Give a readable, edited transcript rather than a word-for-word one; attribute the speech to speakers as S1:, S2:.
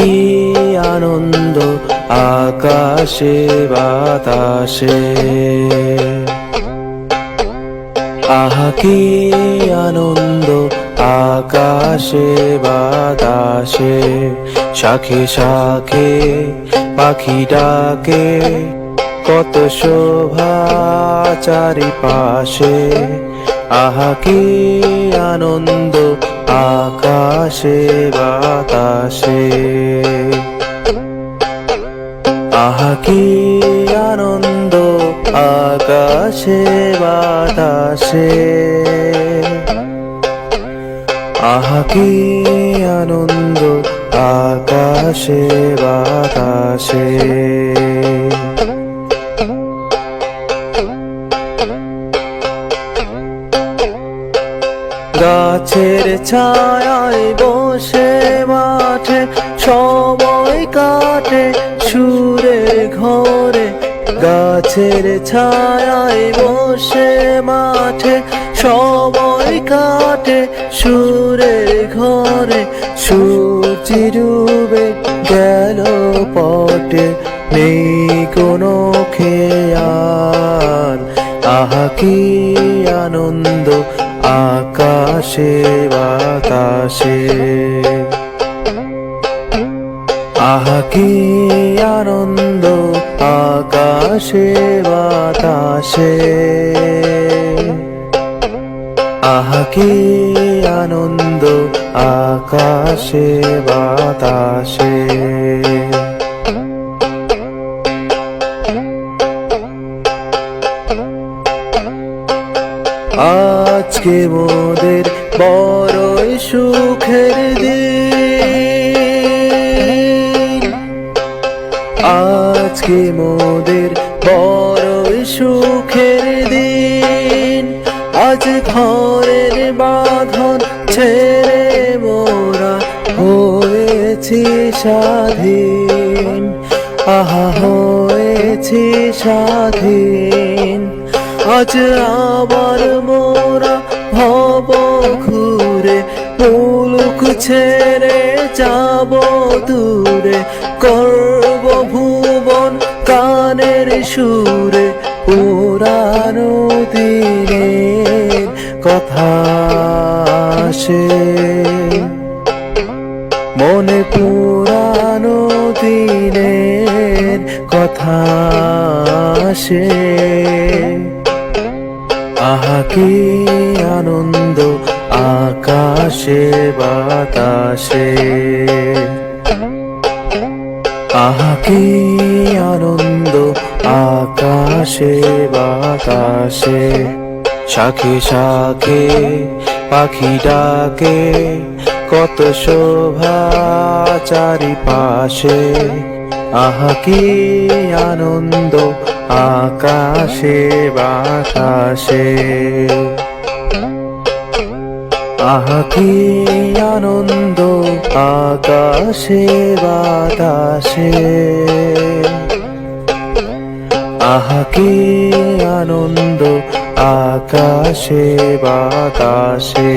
S1: কি আনন্দ আকাশে বাতাসে, আহা কি আনন্দ আকাশে বাতাসে। শাখে শাখে পাখি ডাকে, কত শোভা চারিপাশে। আহা কি আনন্দ আকাশে বাতাসে, আহা কি আনন্দ আকাশে বাতাসে, আহা কি আনন্দ আকাশে বাতাসে। গাছের ছায়ায় বসে মাঠে সময় কাটে সুরে ঘরে। গাছের ছায়ায় বসে মাঠে সময় কাটে সুরে ঘরে। সূর্য ডুবে গেল পটে, নেই কোনো খেয়াল। আহা কি আনন্দ আকাশে বাতাসে, আহা কি আনন্দ আকাশে বাতাসে, আহা কি আনন্দ আকাশে বাতাসে। আজকে মোদের বড়ই সুখের দিন, আজকে মোদের বড়ই সুখের দিন। আজ ঘরের বাঁধন ছেড়ে মোরা হয়েছি স্বাধীন, আহা হয়েছি স্বাধীন। আজ আবার মোরা হব ঘুরে, মুলুক ছেড়ে যাব দূরে। করব ভুবন গানের সুরে, পুরানো দিনের কথা আসে মনে, পুরানো দিনের কথা আসে। আহা কি আনন্দ আকাশে বাতাসে, আহা কি আনন্দ আকাশে বাতাসে। শাখে শাখে পাখি ডাকে, কত শোভা চারিপাশে। আহা কি আনন্দ আকাশে বাতাসে, আহা কি আনন্দ আকাশে বাতাসে, আহা কি আনন্দ আকাশে বাতাসে।